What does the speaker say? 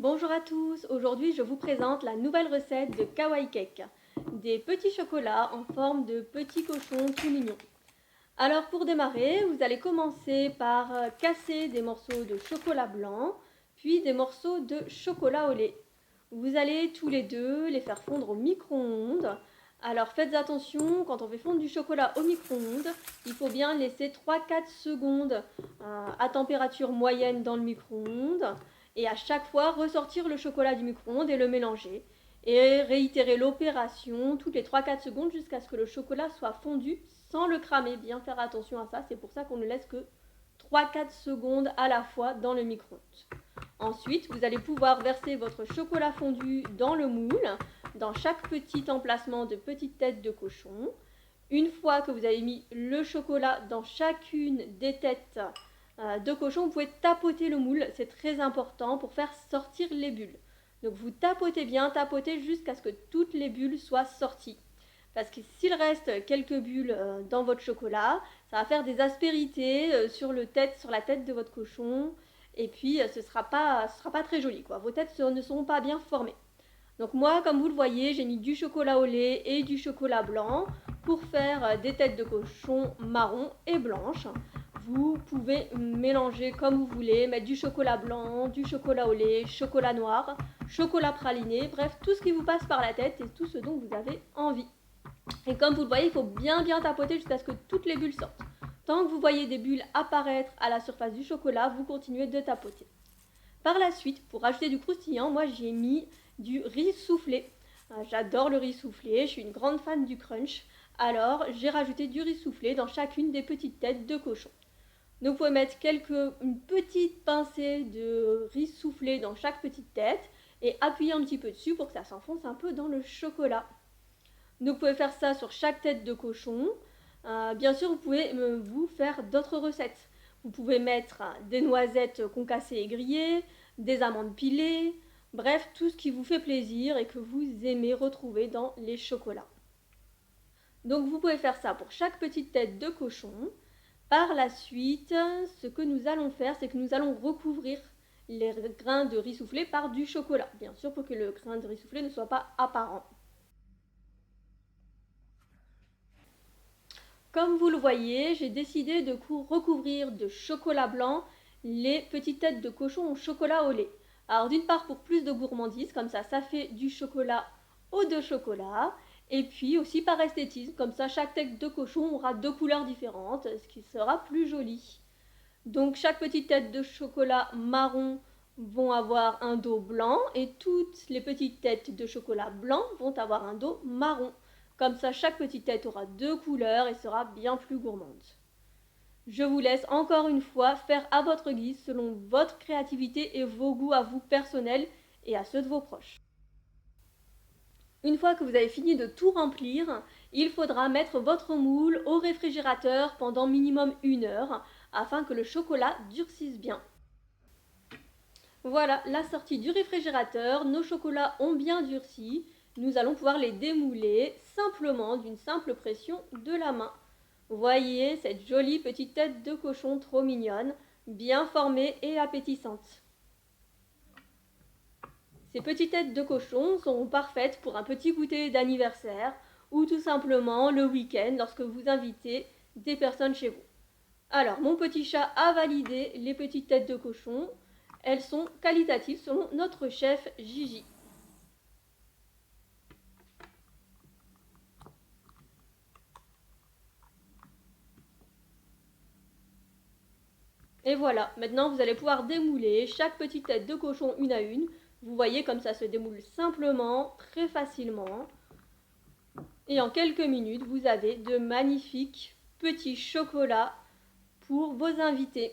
Bonjour à tous, aujourd'hui je vous présente la nouvelle recette de Kawaii Cake, des petits chocolats en forme de petits cochons tout mignons. Alors pour démarrer, vous allez commencer par casser des morceaux de chocolat blanc, puis des morceaux de chocolat au lait. Vous allez tous les deux les faire fondre au micro-ondes. Alors faites attention, quand on fait fondre du chocolat au micro-ondes, il faut bien laisser 3-4 secondes à température moyenne dans le micro-ondes et à chaque fois ressortir le chocolat du micro-ondes et le mélanger. Et réitérer l'opération toutes les 3-4 secondes jusqu'à ce que le chocolat soit fondu sans le cramer. Bien faire attention à ça, c'est pour ça qu'on ne laisse que 3-4 secondes à la fois dans le micro-ondes. Ensuite, vous allez pouvoir verser votre chocolat fondu dans le moule, dans chaque petit emplacement de petites têtes de cochon. Une fois que vous avez mis le chocolat dans chacune des têtes de cochon, vous pouvez tapoter le moule, c'est très important pour faire sortir les bulles. Donc vous tapotez bien, tapotez jusqu'à ce que toutes les bulles soient sorties. Parce que s'il reste quelques bulles dans votre chocolat, ça va faire des aspérités sur la tête de votre cochon. Et puis ce sera pas très joli, quoi. Vos têtes ne seront pas bien formées. Donc moi, comme vous le voyez, j'ai mis du chocolat au lait et du chocolat blanc pour faire des têtes de cochon marron et blanches. Vous pouvez mélanger comme vous voulez, mettre du chocolat blanc, du chocolat au lait, chocolat noir, chocolat praliné, bref, tout ce qui vous passe par la tête et tout ce dont vous avez envie. Et comme vous le voyez, il faut bien tapoter jusqu'à ce que toutes les bulles sortent. Tant que vous voyez des bulles apparaître à la surface du chocolat, vous continuez de tapoter. Par la suite, pour rajouter du croustillant, moi j'ai mis du riz soufflé. J'adore le riz soufflé, je suis une grande fan du crunch. Alors j'ai rajouté du riz soufflé dans chacune des petites têtes de cochon. Donc vous pouvez mettre une petite pincée de riz soufflé dans chaque petite tête et appuyer un petit peu dessus pour que ça s'enfonce un peu dans le chocolat. Donc vous pouvez faire ça sur chaque tête de cochon. Bien sûr, vous pouvez vous faire d'autres recettes. Vous pouvez mettre des noisettes concassées et grillées, des amandes pilées, bref, tout ce qui vous fait plaisir et que vous aimez retrouver dans les chocolats. Donc vous pouvez faire ça pour chaque petite tête de cochon. Par la suite, ce que nous allons faire, c'est que nous allons recouvrir les grains de riz soufflé par du chocolat. Bien sûr, pour que le grain de riz soufflé ne soit pas apparent. Comme vous le voyez, j'ai décidé de recouvrir de chocolat blanc les petites têtes de cochon au chocolat au lait. Alors d'une part pour plus de gourmandise, comme ça fait du chocolat au de chocolat. Et puis aussi par esthétisme, comme ça chaque tête de cochon aura deux couleurs différentes, ce qui sera plus joli. Donc chaque petite tête de chocolat marron vont avoir un dos blanc et toutes les petites têtes de chocolat blanc vont avoir un dos marron. Comme ça, chaque petite tête aura deux couleurs et sera bien plus gourmande. Je vous laisse encore une fois faire à votre guise selon votre créativité et vos goûts à vous personnels et à ceux de vos proches. Une fois que vous avez fini de tout remplir, il faudra mettre votre moule au réfrigérateur pendant minimum 1 heure afin que le chocolat durcisse bien. Voilà la sortie du réfrigérateur, nos chocolats ont bien durci, nous allons pouvoir les démouler simplement d'une simple pression de la main. Voyez cette jolie petite tête de cochon trop mignonne, bien formée et appétissante. Ces petites têtes de cochon seront parfaites pour un petit goûter d'anniversaire ou tout simplement le week-end lorsque vous invitez des personnes chez vous. Alors, mon petit chat a validé les petites têtes de cochon. Elles sont qualitatives selon notre chef Gigi. Et voilà, maintenant vous allez pouvoir démouler chaque petite tête de cochon une à une. Vous voyez comme ça se démoule simplement, très facilement. Et en quelques minutes, vous avez de magnifiques petits chocolats pour vos invités.